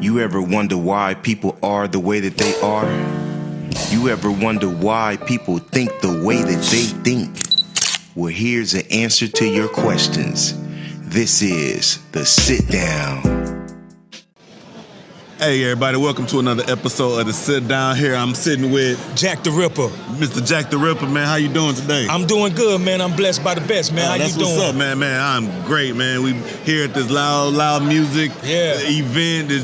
You ever wonder why people are the way that they are? You ever wonder why people think the way that they think? Well, here's the answer to your questions. This is the Sit Down. Hey everybody, welcome to another episode of the Sit Down. Here I'm sitting with Jak da Ripa. Mr. Jak da Ripa, man. How you doing today? I'm doing good, man. I'm blessed by the best, man. How you doing? What's up, man? Man, I'm great, man. We here at this loud music event. I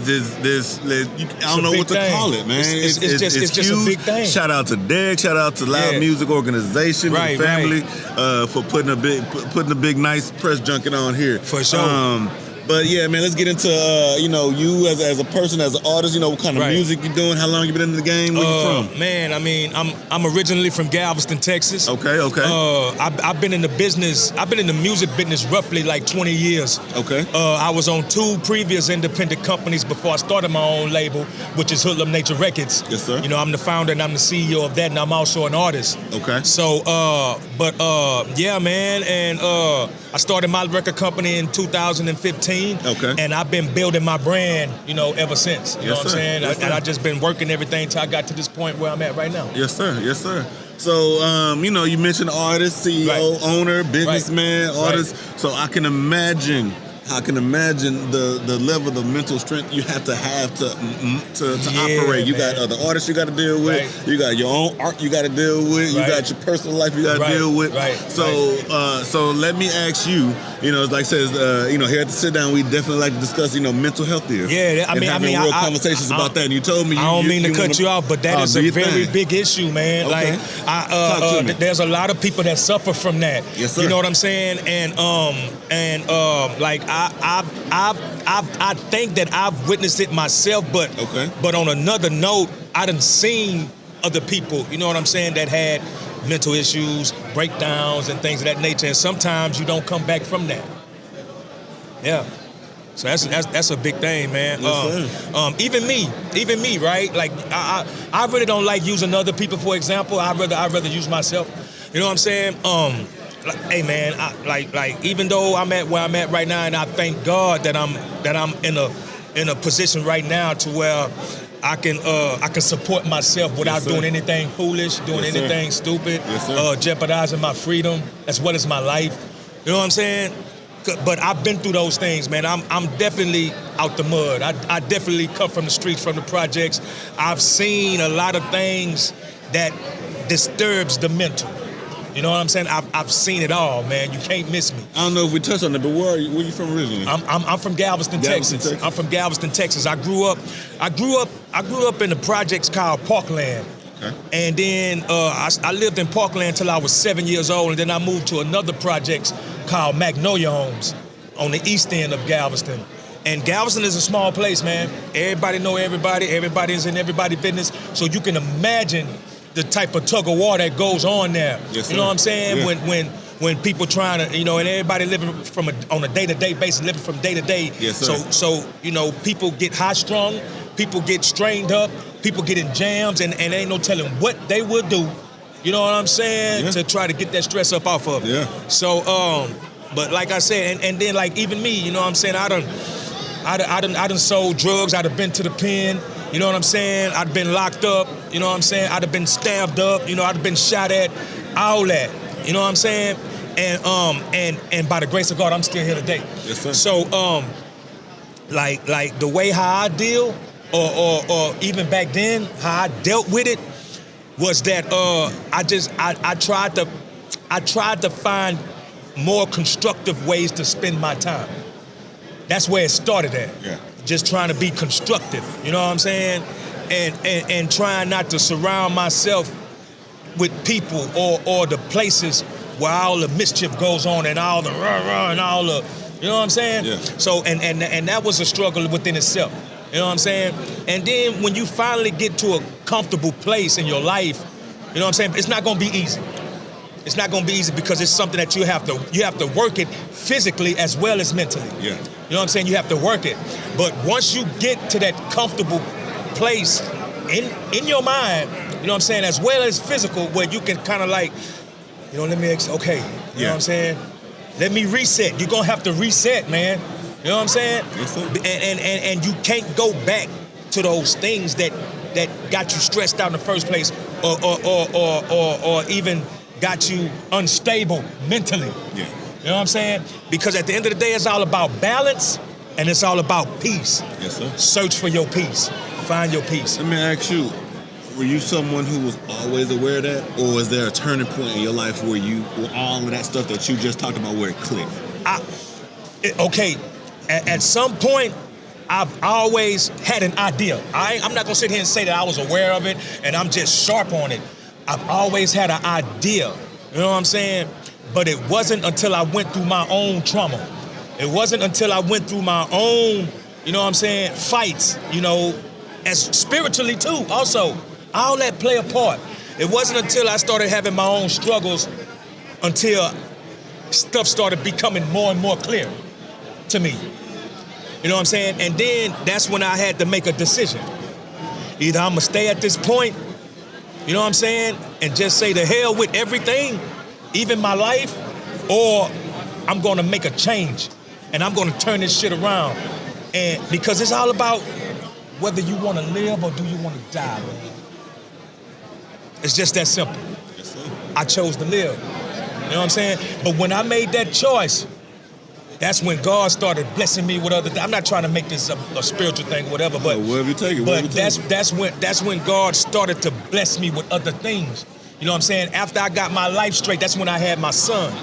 don't know what to call it, man. It's just a big thing. Shout out to Derek. Shout out to L.O.U.D Music Organization, the family, for putting a big nice press junket on here. For sure. But yeah, man, let's get into you as a person, as an artist. What kind of music you doing? How long you been in the game? Where you from? Man, I mean, I'm originally from Galveston, Texas. Okay. I've been in the business. I've been in the music business roughly like 20 years. Okay. I was on 2 previous independent companies before I started my own label, which is Hoodlum Nature Records. Yes, sir. I'm the founder and I'm the CEO of that, and I'm also an artist. Okay. So, yeah, man, and I started my record company in 2015. Okay. And I've been building my brand, ever since. You know what I'm saying? Yes, and I've just been working everything till I got to this point where I'm at right now. Yes, sir. So, you mentioned artist, CEO, owner, businessman, artist. Right. So I can imagine the level of mental strength you have to operate. You got other artists you got to deal with. Right. You got your own art you got to deal with. You got your personal life you got to deal with. Right. So let me ask you. It's like it says, here at the Sit Down, we definitely like to discuss, mental health here. Yeah, I mean, real conversations about that. And you told me I don't mean to cut you off, but that is a very big issue, man. Okay. Like, there's a lot of people that suffer from that. Yes, sir. You know what I'm saying? And like I think that I've witnessed it myself, but on another note, I done seen other people, you know what I'm saying, that had mental issues, breakdowns, and things of that nature, and sometimes you don't come back from that. Yeah. So that's a big thing, man. Yes, even me, right? Like I really don't like using other people, for example. I'd rather use myself. You know what I'm saying? Hey man, like even though I'm at where I'm at right now, and I thank God that I'm in a position right now to where I can support myself without doing anything foolish, doing anything stupid, jeopardizing my freedom as well as my life. You know what I'm saying? But I've been through those things, man. I'm definitely out the mud. I definitely come from the streets, from the projects. I've seen a lot of things that disturbs the mental. You know what I'm saying? I've seen it all, man. You can't miss me. I don't know if we touched on it, but where are you from originally? I'm from Galveston, Texas. I'm from Galveston, Texas. I grew up in the projects called Parkland. Okay. And then I lived in Parkland until I was 7 years old, and then I moved to another project called Magnolia Homes on the east end of Galveston. And Galveston is a small place, man. Everybody know everybody. Everybody's in everybody's business. So you can imagine the type of tug of war that goes on there. Yes, you know what I'm saying? Yeah. When people trying to, and everybody living on a day-to-day basis, living from day to day. Yes, sir. So people get high-strung, people get strained up, people get in jams, and ain't no telling what they will do. You know what I'm saying? Yeah. To try to get that stress up off of. Yeah. So, but like I said, and then like even me, you know what I'm saying? I done sold drugs. I'd have been to the pen. You know what I'm saying? I'd been locked up. You know what I'm saying? I'd have been stabbed up. I'd have been shot at. All that. You know what I'm saying? And by the grace of God, I'm still here today. Yes, sir. So like the way how I deal, or even back then how I dealt with it, was that I tried to find more constructive ways to spend my time. That's where it started at. Yeah. Just trying to be constructive, you know what I'm saying? And trying not to surround myself with people or the places where all the mischief goes on and all the rah-rah and all the, you know what I'm saying? Yeah. So, and that was a struggle within itself, you know what I'm saying? And then when you finally get to a comfortable place in your life, you know what I'm saying? It's not gonna be easy. It's not gonna be easy because it's something that you have to work it physically as well as mentally. Yeah. You know what I'm saying? You have to work it. But once you get to that comfortable place in your mind, you know what I'm saying, as well as physical, where you can kind of like, okay, you know what I'm saying? Let me reset. You're gonna have to reset, man. You know what I'm saying? Yes, sir. And you can't go back to those things that got you stressed out in the first place, or even got you unstable mentally. Yeah. You know what I'm saying? Because at the end of the day, it's all about balance and it's all about peace. Yes, sir. Search for your peace. Find your peace. Let me ask you, were you someone who was always aware of that? Or was there a turning point in your life where all of that stuff that you just talked about, where it clicked? Okay, at some point, I've always had an idea. I'm not gonna sit here and say that I was aware of it and I'm just sharp on it. I've always had an idea. You know what I'm saying? But it wasn't until I went through my own trauma. It wasn't until I went through my own, you know what I'm saying, fights, you know, as spiritually too, also. All that play a part. It wasn't until I started having my own struggles until stuff started becoming more and more clear to me. You know what I'm saying? And then that's when I had to make a decision. Either I'm gonna stay at this point, you know what I'm saying, and just say to hell with everything, even my life, or I'm gonna make a change and I'm gonna turn this shit around. And because it's all about whether you wanna live or do you wanna die, man. It's just that simple. Yes, sir. I chose to live. You know what I'm saying? But when I made that choice, that's when God started blessing me with other things. I'm not trying to make this a spiritual thing, whatever, but wherever you take it. But that's when God started to bless me with other things. You know what I'm saying? After I got my life straight, that's when I had my son.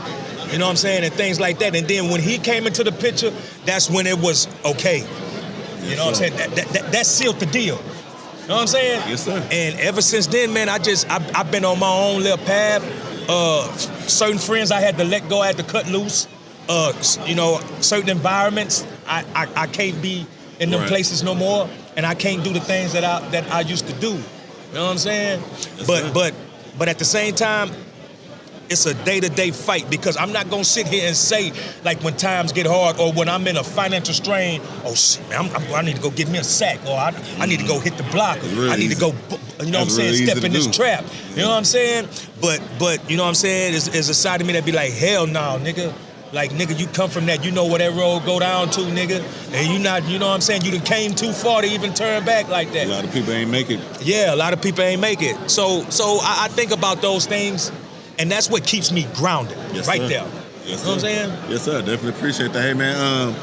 You know what I'm saying? And things like that. And then when he came into the picture, that's when it was okay. You know what I'm saying? That sealed the deal. You know what I'm saying? Yes, sir. And ever since then, man, I've been on my own little path. Certain friends I had to let go, I had to cut loose. You know, certain environments, I can't be in them places no more, and I can't do the things that I used to do. You know what I'm saying? Yes, but at the same time, it's a day-to-day fight, because I'm not gonna sit here and say, like, when times get hard or when I'm in a financial strain, oh shit, man, I need to go get me a sack, or I need to go hit the block, or I need to go, you know what I'm saying, step in this trap. You know what I'm saying? But you know what I'm saying? There's a side of me that be like, hell no, nigga. Like, nigga, you come from that, you know where that road go down to, nigga. And you not, you know what I'm saying? You done came too far to even turn back like that. A lot of people ain't make it. Yeah, a lot of people ain't make it. So I think about those things, and that's what keeps me grounded, Yes, right sir. there. Yes, You know what I'm saying? Yes, sir. Definitely appreciate that. Hey, man,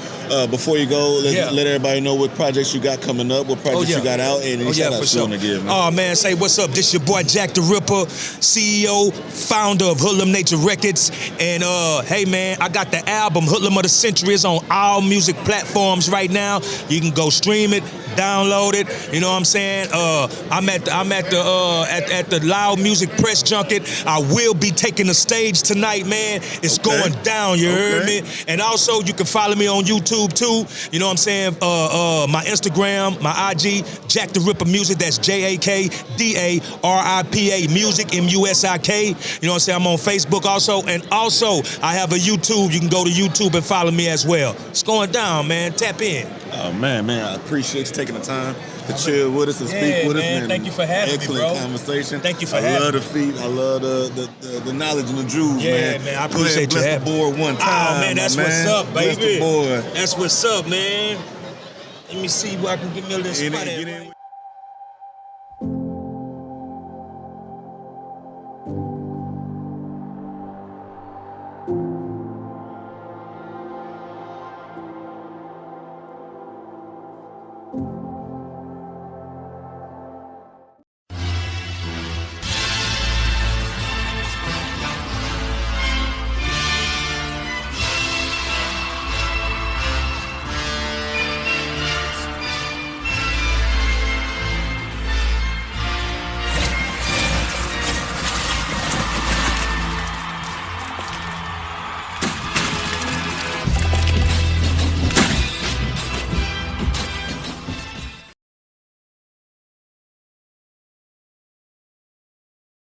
before you go, let everybody know what projects you got coming up, what projects you got out, and any shout-outs you want to give, man. Oh, man, say what's up. This your boy, Jak da Ripa, CEO, founder of Hoodlum Nature Records. And, hey, man, I got the album, Hoodlum of the Century. It's on all music platforms right now. You can go stream it, download it. You know what I'm saying? I'm at the L.O.U.D Music Press Junket. I will be taking the stage tonight, man. It's going down, you heard me? And also, you can follow me on YouTube too. You know what I'm saying? My Instagram, my IG, Jak da Ripa Music. That's JAKDARIPA Music, MUSIK. You know what I'm saying? I'm on Facebook also. And also, I have a YouTube. You can go to YouTube and follow me as well. It's going down, man. Tap in. Oh, man, I appreciate you taking the time to chill with us and speak with us, man. Thank you for having me, bro. Excellent conversation. Thank you for having me. I love the feet. I love the knowledge and the jewels, man. Yeah, man, I appreciate you. Bless the board one time, Oh, man, that's what's up, baby. Bless the board. That's what's up, man. Let me see where I can get me a little spot at.